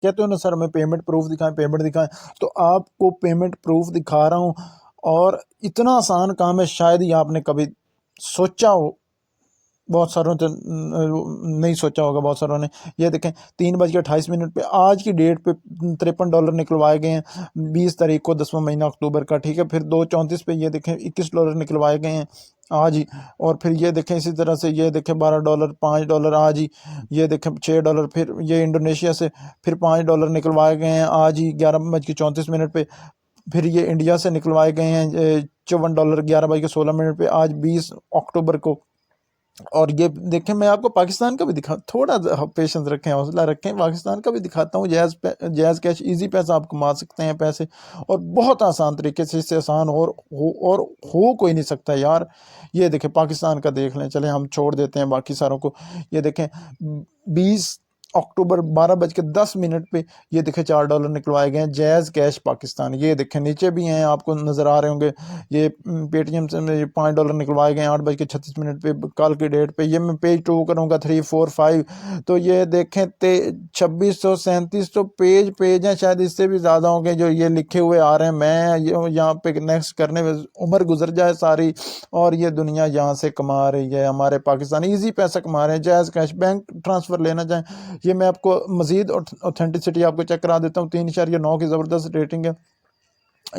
कहते हो ना सर हमें पेमेंट प्रूफ दिखाएं, पेमेंट दिखाएं, तो आपको पेमेंट प्रूफ दिखा रहा हूँ। और इतना आसान काम है, शायद ही आपने कभी सोचा हो, बहुत सारों ने नहीं सोचा होगा बहुत सारों ने। ये देखें 3:28 पे आज की डेट पे $53 निकलवाए गए हैं 20 तारीख को, 10वां महीना अक्टूबर का, ठीक है। फिर 2:34 पे ये देखें $21 निकलवाए गए हैं आज ही। और फिर ये देखें इसी तरह से, ये देखें $12, $5 आज ही। ये देखें $6, फिर ये इंडोनेशिया से फिर $5 निकलवाए गए हैं आज ही 11:34 पे। फिर ये इंडिया से निकलवाए गए हैं $54 11:16 पे आज 20 अक्टूबर को। और ये देखें मैं आपको पाकिस्तान का भी दिखा, थोड़ा पेशेंस रखें, हौसला रखें, पाकिस्तान का भी दिखाता हूँ। जैज़ कैश इजी पैसा आप कमा सकते हैं पैसे, और बहुत आसान तरीके से, इससे आसान हो कोई नहीं सकता यार। ये देखें पाकिस्तान का देख लें, चलें हम छोड़ देते हैं बाकी सारों को। ये देखें 20 अक्टूबर 12:10 पे ये देखें $4 निकलवाए गए हैं जैज़ कैश पाकिस्तान। ये देखें नीचे भी हैं, आपको नज़र आ रहे होंगे। ये पेटीएम से $5 निकलवाए गए हैं 8:36 पे कल की डेट पे। ये मैं पेज 2 करूँगा 3, 4, 5, तो ये देखें 2637 तो पेज हैं, शायद इससे भी ज़्यादा होंगे जो ये लिखे हुए आ रहे हैं। मैं यहाँ पे नेक्स्ट करने में उम्र गुजर जाए सारी, और ये दुनिया यहाँ से कमा रही है, हमारे पाकिस्तान ईजी पैसा कमा रहे हैं। जैज़ कैश बैंक ट्रांसफ़र लेना चाहें, ये मैं आपको मज़ीद ऑथेंटिसिटी आपको चेक करा देता हूँ। 3.9 की ज़बरदस्त रेटिंग है।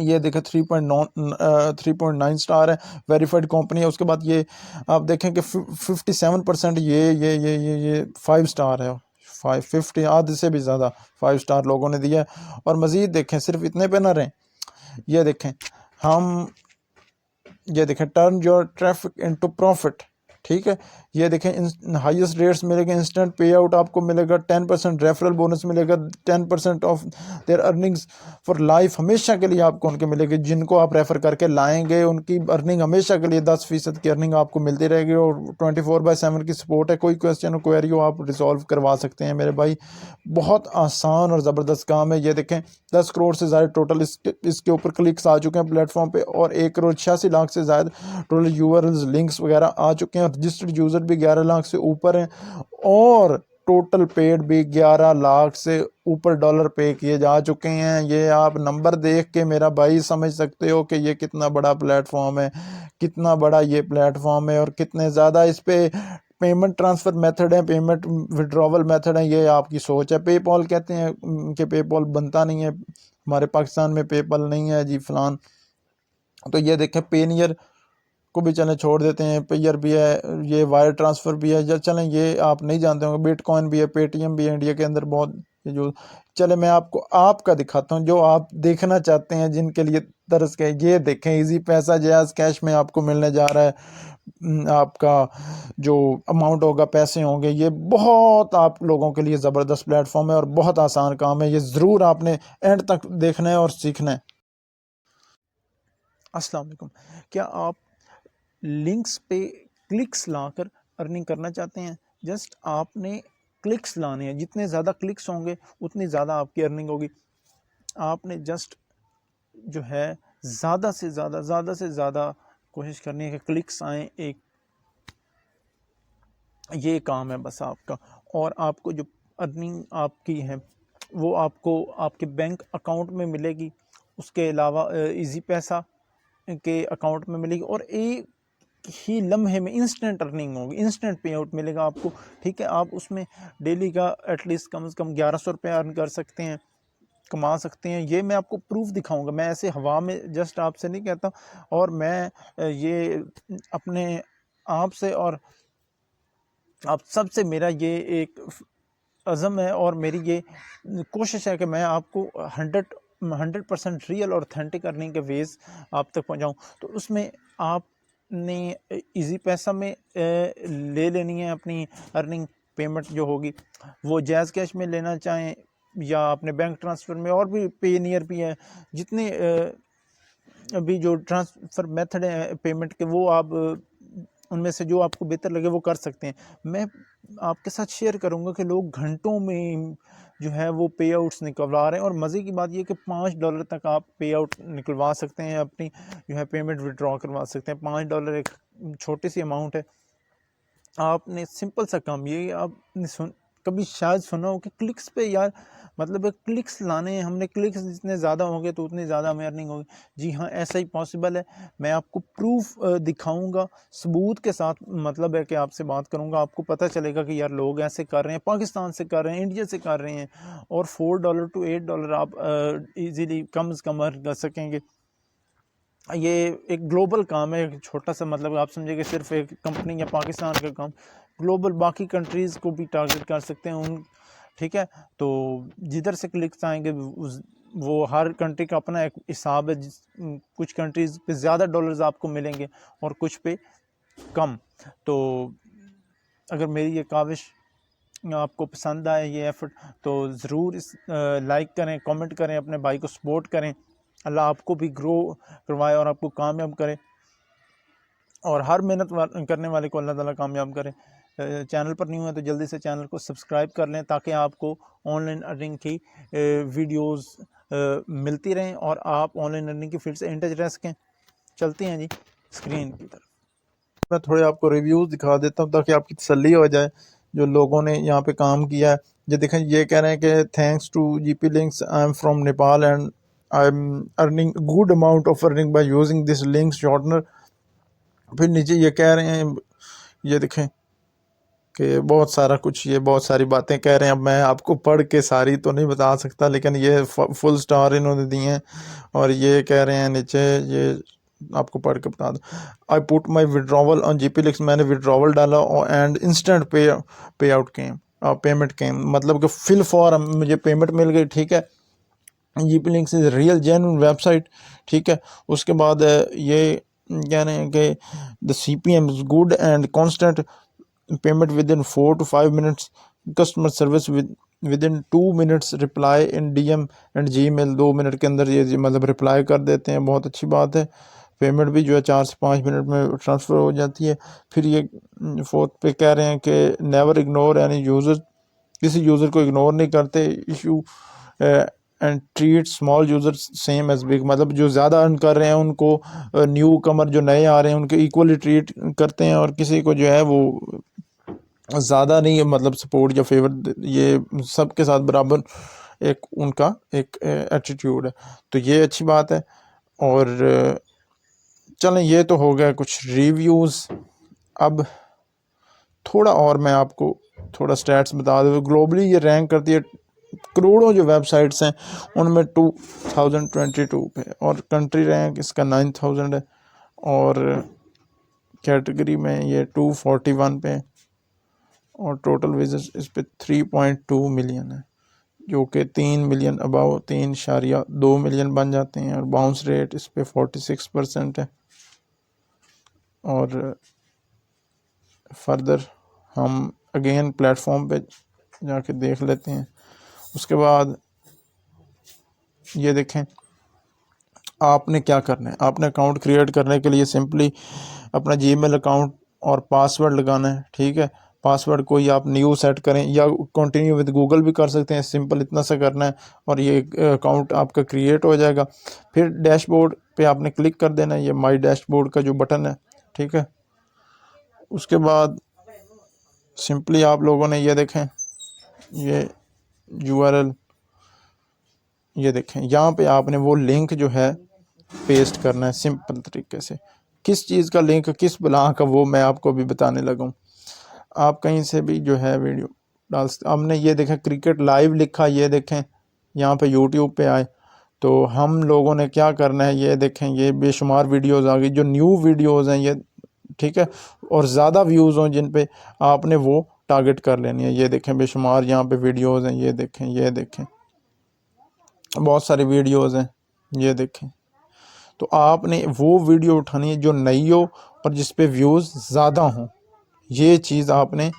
ये देखें 3.9 स्टार है, वेरीफाइड कंपनी है। उसके बाद ये आप देखें कि 57% ये 5 स्टार है। 550 आधे से भी ज़्यादा 5 स्टार लोगों ने दिया है। और मज़ीद देखें, सिर्फ इतने पे ना रहें, ये देखें हम, ये देखें turn your traffic into profit, ठीक है। ये देखें हाईएस्ट रेट्स मिलेंगे, इंस्टेंट पे आउट आपको मिलेगा, 10% रेफरल बोनस मिलेगा, 10% of their earnings for life, हमेशा के लिए आपको उनके मिलेगी। जिनको आप रेफ़र करके लाएंगे उनकी अर्निंग हमेशा के लिए 10% की अर्निंग आपको मिलती रहेगी। और 24/7 की सपोर्ट है, कोई क्वेश्चन हो क्वेरी हो आप रिजॉल्व करवा सकते हैं मेरे भाई। बहुत आसान और ज़बरदस्त काम है। ये देखें 10 करोड़ से ज़्यादा टोटल इसके ऊपर क्लिक्स आ चुके हैं प्लेटफॉर्म पे, और 1,86,00,000 से ज़्यादा टोटल यूआरएल्स लिंक्स वगैरह आ चुके हैं। और रजिस्टर्ड यूज़र भी 11 लाख से ऊपर हैं, और टोटल पेड भी 11 लाख से ऊपर डॉलर पे किए जा चुके हैं। ये आप नंबर देख के मेरा भाई समझ सकते हो कि ये कितना बड़ा प्लेटफॉर्म है, कितना बड़ा ये प्लेटफॉर्म है, और कितने ज़्यादा इस पे पेमेंट ट्रांसफ़र मेथड है, पेमेंट विड्रॉवल मेथड है। ये आपकी सोच है। पेपॉल कहते हैं कि पेपॉल बनता नहीं है, हमारे पाकिस्तान में पेपल नहीं है जी फलान। तो ये देखें पेनियर को भी चलें छोड़ देते हैं, पेयर भी है, ये वायर ट्रांसफ़र भी है, या चलें ये आप नहीं जानते होंगे, बिटकॉइन भी है, पेटीएम भी है इंडिया के अंदर बहुत। ये जो चले मैं आपको आपका दिखाता हूँ जो आप देखना चाहते हैं, जिनके लिए तरस के। ये देखें इजी पैसा जैज़ कैश में आपको मिलने जा रहा है। आपका जो अमाउंट होगा, पैसे होंगे, ये बहुत आप लोगों के लिए ज़बरदस्त प्लेटफॉर्म है और बहुत आसान काम है। ये ज़रूर आपने एंड तक देखना है और सीखना है। अस्सलाम वालेकुम। क्या आप लिंक्स पे क्लिक्स लाकर अर्निंग करना चाहते हैं? जस्ट आपने क्लिक्स लाने हैं, जितने ज़्यादा क्लिक्स होंगे उतनी ज़्यादा आपकी अर्निंग होगी। आपने जस्ट जो है ज़्यादा से ज़्यादा कोशिश करनी है कि क्लिक्स आएँ, एक ये काम है बस आपका। और आपको जो अर्निंग आपकी है वो आपको आपके बैंक अकाउंट में मिलेगी, उसके अलावा इजी पैसा के अकाउंट में मिलेगी, और एक ही लम्हे में इंस्टेंट अर्निंग होगी, इंस्टेंट पे आउट मिलेगा आपको, ठीक है। आप उसमें डेली का एटलीस्ट कम से कम 1100 रुपये अर्न कर सकते हैं, कमा सकते हैं। ये मैं आपको प्रूफ दिखाऊंगा, मैं ऐसे हवा में जस्ट आपसे नहीं कहता। और मैं ये अपने आप से और आप सबसे मेरा ये एक अज़म है, और मेरी ये कोशिश है कि मैं आपको 100% रियल और ऑथेंटिक अर्निंग के वेज़ आप तक पहुंचाऊं। तो उसमें आपने इजी पैसा में ले लेनी है अपनी अर्निंग। पेमेंट जो होगी वो जैज़ कैश में लेना चाहें या अपने बैंक ट्रांसफ़र में, और भी पेनियर भी है, जितने अभी जो ट्रांसफ़र मेथड है पेमेंट के, वो आप उनमें से जो आपको बेहतर लगे वो कर सकते हैं। मैं आपके साथ शेयर करूंगा कि लोग घंटों में जो है वो पे आउट्स निकलवा रहे हैं। और मज़े की बात ये कि $5 तक आप पे आउट निकलवा सकते हैं, अपनी जो है पेमेंट विड्रॉ करवा सकते हैं। $5 एक छोटी सी अमाउंट है। आपने सिंपल सा काम, ये आपने कभी शायद सुना हो कि क्लिक्स पे यार, मतलब क्लिक्स लाने हैं हमने, क्लिक्स जितने ज़्यादा होंगे तो उतनी ज़्यादा हमें अर्निंग होगी। जी हाँ, ऐसा ही पॉसिबल है। मैं आपको प्रूफ दिखाऊंगा, सबूत के साथ, मतलब है कि आपसे बात करूंगा, आपको पता चलेगा कि यार लोग ऐसे कर रहे हैं, पाकिस्तान से कर रहे हैं, इंडिया से कर रहे हैं, और $4 to $8 आप इजीली कम से कम अर्न कर सकेंगे। ये एक ग्लोबल काम है, एक छोटा सा, मतलब आप समझे कि सिर्फ एक कंपनी या पाकिस्तान का काम, ग्लोबल बाकी कंट्रीज़ को भी टारगेट कर सकते हैं उन, ठीक है। तो जिधर से क्लिक्स आएंगे वो हर कंट्री का अपना एक हिसाब है, कुछ कंट्रीज़ पे ज़्यादा डॉलर्स आपको मिलेंगे और कुछ पे कम। तो अगर मेरी ये काविश आपको पसंद आए, ये एफर्ट, तो ज़रूर इस लाइक करें, कमेंट करें, अपने भाई को सपोर्ट करें। अल्लाह आपको भी ग्रो करवाए और आपको कामयाब करे, और हर मेहनत करने वाले को अल्लाह ताला कामयाब करे। चैनल पर नहीं हुआ तो जल्दी से चैनल को सब्सक्राइब कर लें, ताकि आपको ऑनलाइन अर्निंग की वीडियोस मिलती रहें और आप ऑनलाइन अर्निंग की फील्ड से इन टच रह सकें। चलते हैं जी स्क्रीन की तरफ। मैं थोड़े आपको रिव्यूज़ दिखा देता हूँ ताकि आपकी तसल्ली हो जाए जो लोगों ने यहाँ पे काम किया है। ये देखें, ये कह रहे हैं कि thanks to GP links, I am from Nepal and I am earning good amount of earning by using this link shortener. फिर नीचे ये कह रहे हैं, ये देखें कि बहुत सारा कुछ, ये बहुत सारी बातें कह रहे हैं। अब मैं आपको पढ़ के सारी तो नहीं बता सकता, लेकिन ये फुल स्टार इन्होंने दिए हैं। और ये कह रहे हैं नीचे, ये आपको पढ़ के बता दो। I put my withdrawal on GP links, मैंने विड्रॉवल डाला एंड इंस्टेंट पे आउट केम, पेमेंट केम, मतलब कि फिल फॉर मुझे पेमेंट मिल गई, ठीक है। GP links is real genuine website, ठीक है। उसके बाद ये कह रहे हैं कि the CPM is good and constant, payment with in 4 to 5 minutes, customer service with in 2 minutes, reply in DM and Gmail, 2 minute के अंदर ये मतलब रिप्लाई कर देते हैं, बहुत अच्छी बात है। पेमेंट भी जो है 4 से 5 मिनट में ट्रांसफ़र हो जाती है। फिर ये 4th पे कह रहे हैं कि नेवर इग्नोर एनी यूज़र, किसी यूज़र को इग्नोर नहीं करते, issue and treat small users same as big, मतलब जो ज़्यादा अर्न कर रहे हैं उनको, न्यू कमर जो नए आ रहे हैं उनके इक्वली ट्रीट करते हैं, और किसी को जो है वो ज़्यादा नहीं, मतलब सपोर्ट या फेवर, ये सबके साथ बराबर एक उनका एक एटीट्यूड है। तो ये अच्छी बात है। और चलें, ये तो हो गया कुछ रिव्यूज़। अब थोड़ा और मैं आपको थोड़ा स्टैट्स बता दूँ। ग्लोबली ये रैंक करती है, करोड़ों जो वेबसाइट्स हैं उनमें 2022 पे, और कंट्री रैंक इसका 9000 है, और कैटेगरी में ये 241 पे, और टोटल विजिट्स इस पे 3.2 मिलियन है, जो कि 3 मिलियन अबाव 3.2 मिलियन बन जाते हैं। और बाउंस रेट इस पे 46% है। और फर्दर हम अगेन प्लेटफॉर्म पे जाके देख लेते हैं। उसके बाद ये देखें, आपने क्या करना है। आपने अकाउंट क्रिएट करने के लिए सिंपली अपना जीमेल अकाउंट और पासवर्ड लगाना है, ठीक है। पासवर्ड कोई आप न्यू सेट करें या कंटिन्यू विद गूगल भी कर सकते हैं, सिंपल इतना सा करना है और ये अकाउंट आपका क्रिएट हो जाएगा। फिर डैशबोर्ड पे आपने क्लिक कर देना है, ये माई डैशबोर्ड का जो बटन है, ठीक है। उसके बाद सिंपली आप लोगों ने ये देखें, ये URL, ये देखें, यहाँ पे आपने वो लिंक जो है पेस्ट करना है सिंपल तरीके से। किस चीज़ का लिंक, किस बला का, वो मैं आपको अभी बताने लगा हूँ। आप कहीं से भी जो है वीडियो डाल सकते। हमने ये देखें क्रिकेट लाइव लिखा, ये देखें यहाँ पे यूट्यूब पे आए, तो हम लोगों ने क्या करना है, ये देखें, ये बेशुमार वीडियोस आ गई जो न्यू वीडियोस हैं ये, ठीक है, और ज़्यादा व्यूज़ हों जिन पे आपने वो टारगेट कर लेनी है। ये देखें बेशुमार यहाँ पे वीडियोस हैं, ये देखें, ये देखें, बहुत सारी वीडियोस हैं, ये देखें। तो आपने वो वीडियो उठानी है जो नई हो और जिस पे व्यूज़ ज़्यादा हों, ये चीज़ आपने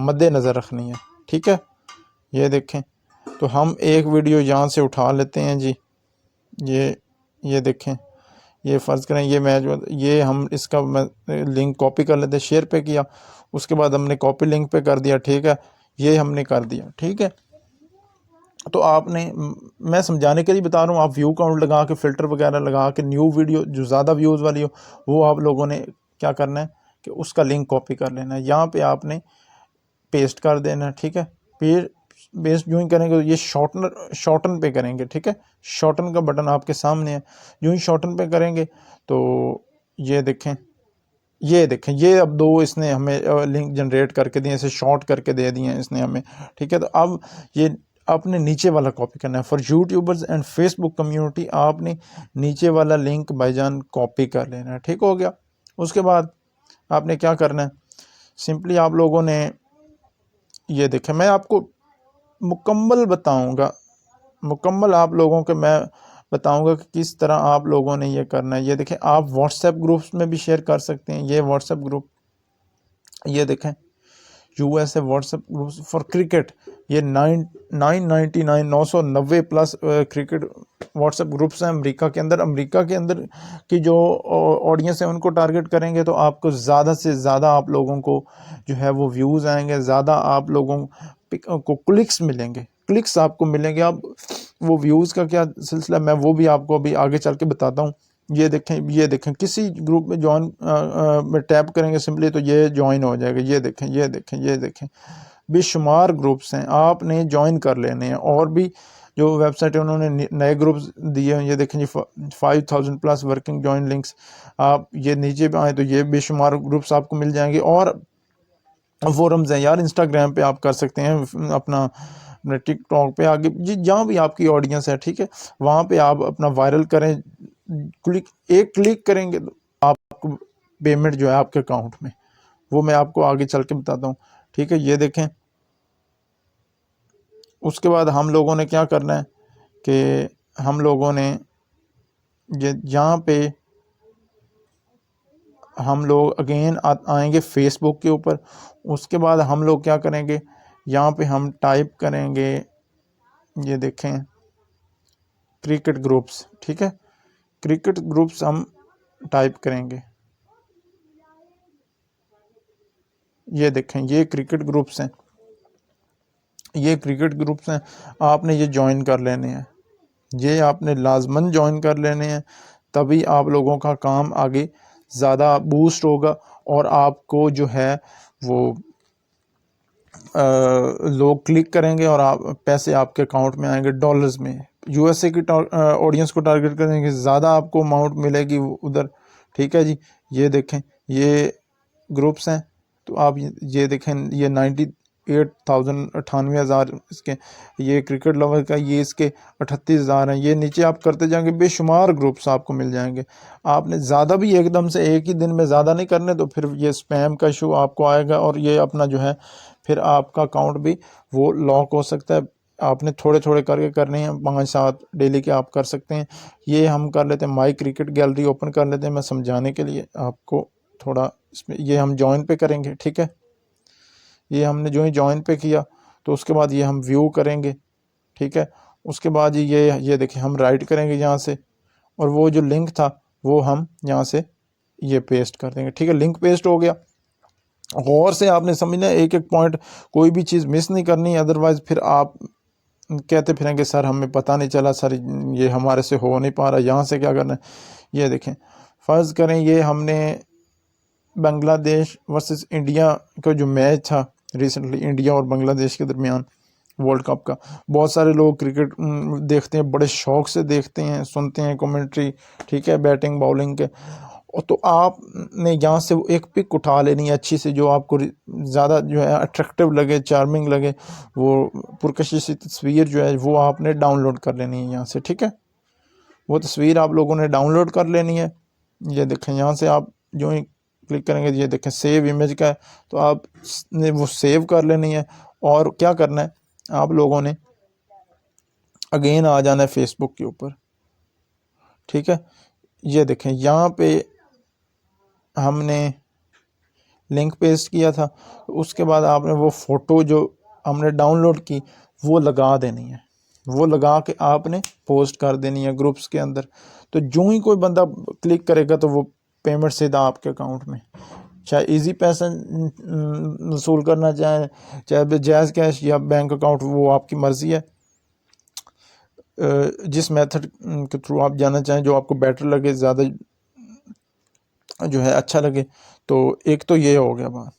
मद्देनज़र रखनी है, ठीक है। ये देखें, तो हम एक वीडियो यहाँ से उठा लेते हैं जी। ये देखें, ये फ़र्ज़ करें ये मैच, ये हम इसका लिंक कॉपी कर लेते हैं, शेयर पे किया, उसके बाद हमने कॉपी लिंक पे कर दिया, ठीक है। ये हमने कर दिया, ठीक है। तो आपने, मैं समझाने के लिए बता रहा हूँ, आप व्यू काउंट लगा के फ़िल्टर वगैरह लगा के न्यू वीडियो जो ज़्यादा व्यूज़ वाली हो, वो आप लोगों ने क्या करना है कि उसका लिंक कॉपी कर लेना है, यहाँ पे आपने पेस्ट कर देना है, ठीक है। फिर बेस जो ही करेंगे तो ये शॉर्टन पे करेंगे, ठीक है। शॉर्टन का बटन आपके सामने है, जो ही शॉर्टन पे करेंगे तो ये देखें ये अब 2 इसने हमें लिंक जनरेट करके दिए, इसे शॉर्ट करके दे दिए हैं इसने हमें, ठीक है। तो अब ये आपने नीचे वाला कॉपी करना है। For YouTubers and Facebook community आपने नीचे वाला लिंक भाईजान कॉपी कर लेना है, ठीक हो गया। उसके बाद आपने क्या करना है, सिंपली आप लोगों ने ये देखें, मैं आपको मुकम्मल बताऊंगा, मुकम्मल आप लोगों के मैं बताऊंगा कि किस तरह आप लोगों ने ये करना है। ये देखें, आप व्हाट्सएप ग्रुप्स में भी शेयर कर सकते हैं। ये व्हाट्सएप ग्रुप, ये देखें USA WhatsApp groups for cricket, ये 999 प्लस क्रिकेट व्हाट्सएप ग्रुप्स हैं अमेरिका के अंदर। अमेरिका के अंदर की जो ऑडियंस है उनको टारगेट करेंगे तो आपको ज़्यादा से ज़्यादा आप लोगों को जो है वो व्यूज़ आएंगे, ज़्यादा आप लोगों को क्लिक्स मिलेंगे, क्लिक्स आपको मिलेंगे। आप वो व्यूज़ का क्या सिलसिला, मैं वो भी आपको अभी आगे चल के बताता हूँ। ये देखें किसी ग्रुप में ज्वाइन में टैप करेंगे सिंपली तो ये ज्वाइन हो जाएगा। ये देखें बेशुमार ग्रुप्स हैं, आपने ज्वाइन कर लेने हैं। और भी जो वेबसाइट है उन्होंने नए ग्रुप्स दिए हैं। ये देखें जी 5000 प्लस वर्किंग ज्वाइन लिंक्स। आप ये नीचे पे आए तो ये बेशुमार ग्रुप्स आपको मिल जाएंगे। और फोरम्स हैं यार, इंस्टाग्राम पे आप कर सकते हैं अपना टिकटॉक पे, आगे जी जहाँ भी आपकी ऑडियंस है, ठीक है, वहाँ पे आप अपना वायरल करें। एक क्लिक करेंगे तो आपको पेमेंट जो है आपके अकाउंट में, वो मैं आपको आगे चल के बताता हूँ, ठीक है। ये देखें, उसके बाद हम लोगों ने क्या करना है कि हम लोगों ने ये जहाँ पे हम लोग अगेन आएंगे फेसबुक के ऊपर। उसके बाद हम लोग क्या करेंगे, यहाँ पे हम टाइप करेंगे, ये देखें क्रिकेट ग्रुप्स, ठीक है, क्रिकेट ग्रुप्स हम टाइप करेंगे। ये देखें ये क्रिकेट ग्रुप्स हैं, ये क्रिकेट ग्रुप्स हैं, आपने ये ज्वाइन कर लेने हैं, ये आपने लाजमन ज्वाइन कर लेने हैं। तभी आप लोगों का काम आगे ज़्यादा बूस्ट होगा और आपको जो है वो लोग क्लिक करेंगे और आप पैसे आपके अकाउंट में आएंगे डॉलर्स में। यूएसए की ऑडियंस को टारगेट करेंगे, ज़्यादा आपको अमाउंट मिलेगी उधर, ठीक है जी। ये देखें ये ग्रुप्स हैं, तो आप ये देखें ये 98,000 इसके, ये क्रिकेट लवर का ये इसके 38,000 हैं। ये नीचे आप करते जाएंगे, बेशुमार ग्रुप्स आपको मिल जाएंगे। आपने ज़्यादा भी एकदम से एक ही दिन में ज़्यादा नहीं करने, तो फिर ये स्पैम का इशू आपको आएगा और ये अपना जो है फिर आपका अकाउंट भी वो लॉक हो सकता है। आपने थोड़े थोड़े करके करने हैं, 5-7 डेली के आप कर सकते हैं। ये हम कर लेते हैं, माई क्रिकेट गैलरी ओपन कर लेते हैं, मैं समझाने के लिए आपको थोड़ा इसमें। ये हम जॉइन पे करेंगे, ठीक है, ये हमने जो ही जॉइन पे किया तो उसके बाद ये हम व्यू करेंगे, ठीक है। उसके बाद ये देखिए हम राइट करेंगे यहाँ से, और वो जो लिंक था वो हम यहाँ से ये पेस्ट कर देंगे, ठीक है। लिंक पेस्ट हो गया। गौर से आपने समझना है, एक एक पॉइंट, कोई भी चीज़ मिस नहीं करनी, अदरवाइज़ फिर आप कहते फिरेंगे सर हमें पता नहीं चला, सर ये हमारे से हो नहीं पा रहा। यहाँ से क्या करना है, ये देखें, फ़र्ज़ करें ये हमने बांग्लादेश वर्सेस इंडिया का जो मैच था रिसेंटली, इंडिया और बांग्लादेश के दरमियान वर्ल्ड कप का, बहुत सारे लोग क्रिकेट देखते हैं, बड़े शौक से देखते हैं, सुनते हैं कमेंट्री, ठीक है, बैटिंग बॉलिंग के। तो आपने यहाँ से वो एक पिक उठा लेनी है अच्छी से, जो आपको ज़्यादा जो है अट्रैक्टिव लगे, चार्मिंग लगे, वो पुरकशिश तस्वीर जो है वो आपने डाउनलोड कर लेनी है यहाँ से, ठीक है। वो तस्वीर आप लोगों ने डाउनलोड कर लेनी है। ये देखें यहाँ से आप जो ही क्लिक करेंगे, ये देखें सेव इमेज का है, तो आपने वो सेव कर लेनी है। और क्या करना है, आप लोगों ने अगेन आ जाना है फेसबुक के ऊपर, ठीक है। ये देखें यहाँ पे हमने लिंक पेस्ट किया था, तो उसके बाद आपने वो फ़ोटो जो हमने डाउनलोड की वो लगा देनी है, वो लगा के आपने पोस्ट कर देनी है ग्रुप्स के अंदर। तो जो ही कोई बंदा क्लिक करेगा तो वो पेमेंट सीधा आपके अकाउंट में, चाहे इजी पैसा वसूल करना चाहे, चाहे जैज़ कैश या बैंक अकाउंट, वो आपकी मर्ज़ी है। जिस मेथड के थ्रू आप जाना चाहें, जो आपको बेटर लगे, ज़्यादा जो है अच्छा लगे। तो एक तो ये हो गया बात,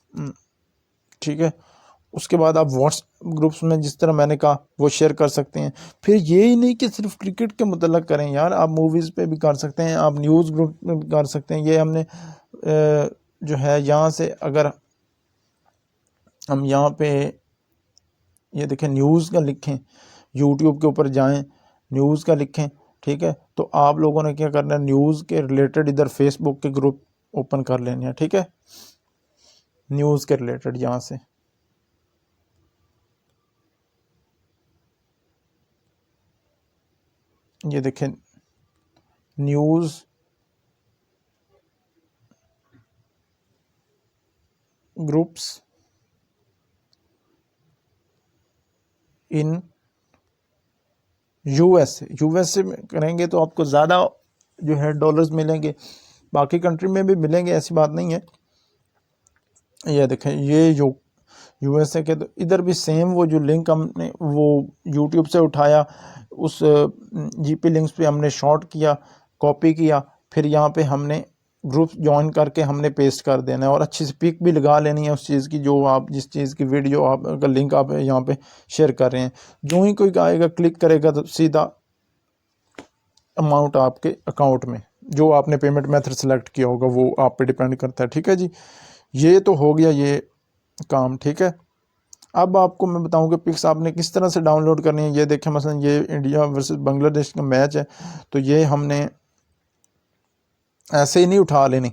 ठीक है। उसके बाद आप व्हाट्सएप ग्रुप्स में जिस तरह मैंने कहा वो शेयर कर सकते हैं। फिर ये ही नहीं कि सिर्फ क्रिकेट के मुतल्लक करें यार, आप मूवीज़ पे भी कर सकते हैं, आप न्यूज़ ग्रुप में भी कर सकते हैं। ये हमने जो है यहाँ से अगर हम यहाँ पे ये देखें न्यूज़ का लिखें, यूट्यूब के ऊपर जाएं, न्यूज़ का लिखें, ठीक है, तो आप लोगों ने क्या करना है, न्यूज़ के रिलेटेड इधर फेसबुक के ग्रुप ओपन कर लेने हैं, ठीक है, न्यूज़ के रिलेटेड यहाँ से। ये देखें न्यूज़ ग्रुप्स इन यूएसए में करेंगे तो आपको ज़्यादा जो है डॉलर्स मिलेंगे, बाकी कंट्री में भी मिलेंगे, ऐसी बात नहीं है। ये देखें ये यूएसए के, तो इधर भी सेम वो जो लिंक हमने वो यूट्यूब से उठाया, उस जीपी लिंक्स पे हमने शॉर्ट किया, कॉपी किया, फिर यहाँ पे हमने ग्रुप ज्वाइन करके हमने पेस्ट कर देना है, और अच्छी सी पिक भी लगा लेनी है उस चीज़ की, जो आप जिस चीज़ की वीडियो आप अगर लिंक आप यहाँ पे शेयर कर रहे हैं। जो ही कोई आएगा क्लिक करेगा तो सीधा अमाउंट आपके अकाउंट में, जो आपने पेमेंट मेथड सेलेक्ट किया होगा वो आप पे डिपेंड करता है, ठीक है जी। ये तो हो गया ये काम, ठीक है। अब आपको मैं बताऊं कि पिक्स आपने किस तरह से डाउनलोड करनी है। ये देखें मसलन ये इंडिया वर्सेस बांग्लादेश का मैच है, तो ये हमने ऐसे ही नहीं उठा लेनी।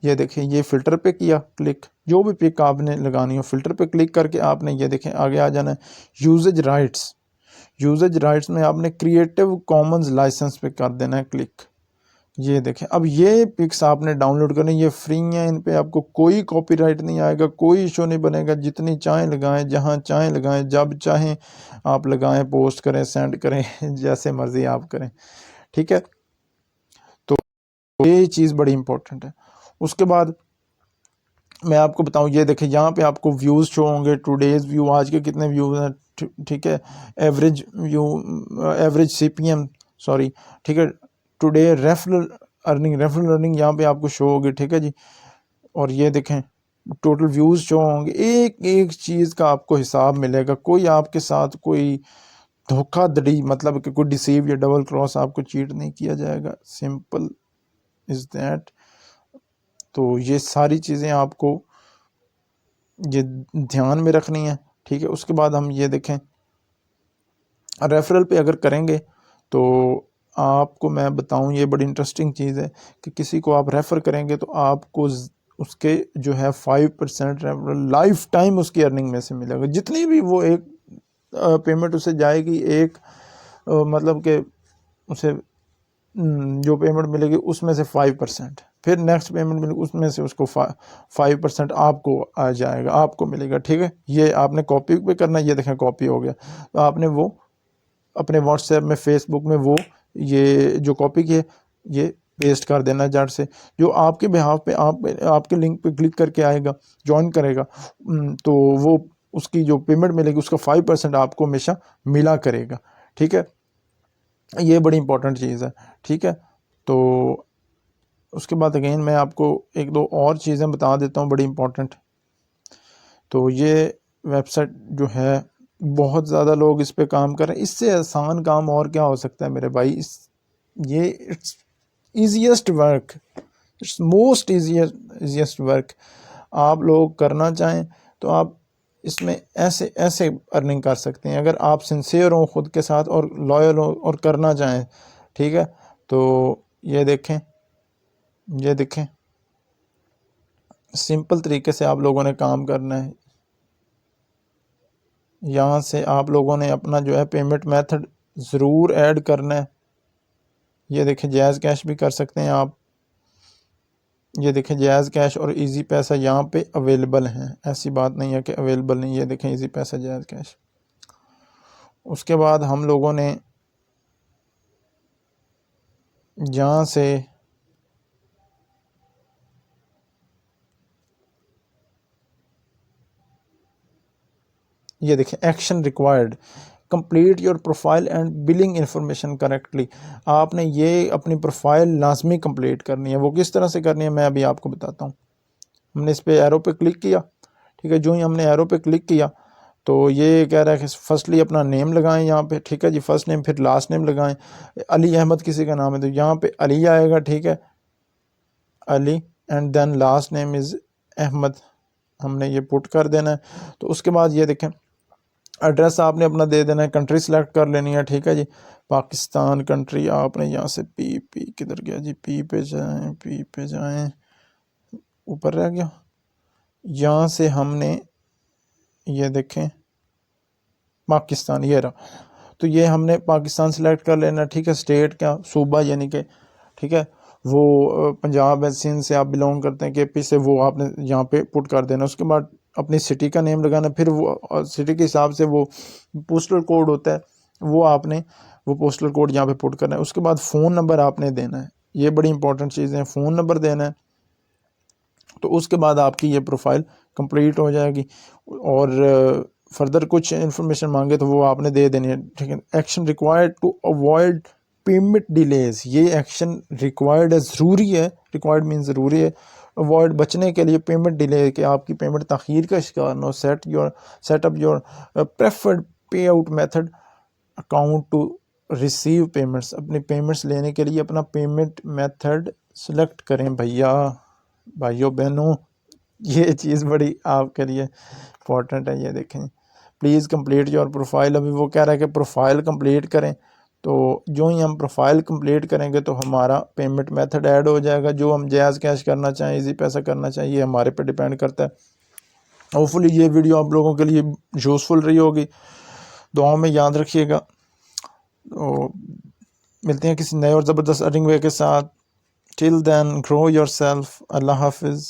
ये देखें ये फ़िल्टर पे किया क्लिक, जो भी पिक आपने लगानी हो फ़िल्टर पे क्लिक करके आपने ये देखें आगे आ जाना है यूजेज राइट्स। यूजेज राइट्स में आपने क्रिएटिव कॉमन्स लाइसेंस पे कर देना है क्लिक। ये देखें अब ये पिक्स आपने डाउनलोड करनी, ये फ्री हैं, इन पे आपको कोई कॉपीराइट नहीं आएगा, कोई इशू नहीं बनेगा, जितनी चाहें लगाएं, जहां चाहें लगाएं, जब चाहें आप लगाएं, पोस्ट करें, सेंड करें जैसे मर्जी आप करें, ठीक है। तो ये चीज़ बड़ी इंपॉर्टेंट है। उसके बाद मैं आपको बताऊं, ये देखें यहाँ पे आपको व्यूज़ शो होंगे, टुडेज़ व्यू, आज के कितने व्यूज़ हैं, ठीक है, average view, average CPM, sorry, ठीक है, टुडे रेफरल अर्निंग यहाँ पे आपको शो होगी, ठीक है जी। और ये देखें टोटल व्यूज़ शो होंगे, एक एक चीज़ का आपको हिसाब मिलेगा, कोई आपके साथ कोई धोखाधड़ी मतलब कि कोई डिसीव या डबल क्रॉस आपको चीट नहीं किया जाएगा, सिंपल इज़ दैट। तो ये सारी चीज़ें आपको ये ध्यान में रखनी है, ठीक है। उसके बाद हम ये देखें रेफरल पे अगर करेंगे तो आपको मैं बताऊं ये बड़ी इंटरेस्टिंग चीज़ है कि किसी को आप रेफ़र करेंगे तो आपको उसके जो है 5% रेफरल लाइफ टाइम उसकी अर्निंग में से मिलेगा। जितनी भी वो एक पेमेंट उसे जाएगी, एक मतलब कि उसे जो पेमेंट मिलेगी उसमें से 5%, फिर नेक्स्ट पेमेंट मिलेगी उसमें से उसको 5% आपको आ जाएगा, आपको मिलेगा, ठीक है। ये आपने कॉपी पे करना है, ये देखें कॉपी हो गया, तो आपने वो अपने व्हाट्सएप में, फेसबुक में वो ये जो कॉपी की है ये पेस्ट कर देना जड़ से, जो आपके बिहाफ पे आपके लिंक पे क्लिक करके आएगा, ज्वाइन करेगा, तो वो उसकी जो पेमेंट मिलेगी उसका 5% आपको हमेशा मिला करेगा, ठीक है। ये बड़ी इंपॉर्टेंट चीज़ है, ठीक है। तो उसके बाद अगेन मैं आपको एक दो और चीज़ें बता देता हूँ बड़ी इंपॉर्टेंट। तो ये वेबसाइट जो है बहुत ज़्यादा लोग इस पे काम कर रहे हैं, इससे आसान काम और क्या हो सकता है मेरे भाई। ये it's easiest work, it's most easiest work. आप लोग करना चाहें तो आप इसमें ऐसे ऐसे अर्निंग कर सकते हैं, अगर आप सिंसियर हो ख़ुद के साथ और लॉयल हो और करना चाहें, ठीक है। तो ये देखें सिंपल तरीके से आप लोगों ने काम करना है। यहाँ से आप लोगों ने अपना जो है पेमेंट मेथड ज़रूर ऐड करना है। ये देखें जायज़ कैश भी कर सकते हैं आप, ये देखें जायज़ कैश और इजी पैसा यहाँ पे अवेलेबल हैं, ऐसी बात नहीं है कि अवेलेबल नहीं। ये देखें इजी पैसा, जायज़ कैश। उसके बाद हम लोगों ने जहाँ से ये देखें action required, complete your profile and billing information correctly. आपने ये अपनी प्रोफाइल लाजमी कंप्लीट करनी है। वो किस तरह से करनी है मैं अभी आपको बताता हूँ। हमने इस पे एरो पे क्लिक किया, ठीक है। जो ही हमने एरो पे क्लिक किया तो ये कह रहा है कि फर्स्टली अपना नेम लगाएं यहाँ पे, ठीक है जी, फर्स्ट नेम फिर लास्ट नेम लगाएं। अली अहमद किसी का नाम है तो यहाँ पे अली आएगा, ठीक है, Ali, and then last name is Ahmed, हमने ये पुट कर देना है। तो उसके बाद ये देखें एड्रेस आपने अपना दे देना है, कंट्री सेलेक्ट कर लेनी है, ठीक है जी, पाकिस्तान कंट्री, आपने यहाँ से पी किधर गया जी, पी पे जाएं, ऊपर रह गया, यहाँ से हमने ये देखें पाकिस्तान, ये रहा, तो ये हमने पाकिस्तान सेलेक्ट कर लेना, ठीक है। स्टेट क्या, सूबा यानी कि, ठीक है, वो पंजाब है, सिंध से आप बिलोंग करते हैं, केपी से, वो आपने यहाँ पे पुट कर देना। उसके बाद अपनी सिटी का नेम लगाना, फिर वो सिटी के हिसाब से वो पोस्टल कोड होता है, वो आपने वो पोस्टल कोड यहाँ पे पुट करना है। उसके बाद फ़ोन नंबर आपने देना है, ये बड़ी इंपॉर्टेंट चीज़ें हैं, फ़ोन नंबर देना है। तो उसके बाद आपकी ये प्रोफाइल कंप्लीट हो जाएगी, और फर्दर कुछ इन्फॉर्मेशन मांगे तो वो आपने दे देनी है, ठीक है। Action required to avoid payment delays, ये एक्शन रिक्वायर्ड है, ज़रूरी है, रिक्वायर्ड मीन ज़रूरी है, अवॉइड बचने के लिए पेमेंट डिले, कि आपकी पेमेंट ताख़ीर का शिकार ना हो। Set up your preferred pay out method account to receive payments, अपनी पेमेंट्स लेने के लिए अपना पेमेंट मेथड सेलेक्ट करें भाइयों बहनों, ये चीज़ बड़ी आपके लिए इम्पोर्टेंट है। ये देखें, प्लीज़ कंप्लीट योर प्रोफाइल, अभी वो कह रहा है कि प्रोफाइल कंप्लीट करें, तो जो ही हम प्रोफाइल कंप्लीट करेंगे तो हमारा पेमेंट मेथड ऐड हो जाएगा। जो हम जैज़ कैश करना चाहें, इजी पैसा करना चाहें, ये हमारे पे डिपेंड करता है। होपफुली ये वीडियो आप लोगों के लिए यूज़फुल रही होगी, दुआओं में याद रखिएगा। तो मिलते हैं किसी नए और ज़बरदस्त अर्निंग वे के साथ। टिल देन ग्रो योरसेल्फ, अल्लाह हाफिज़।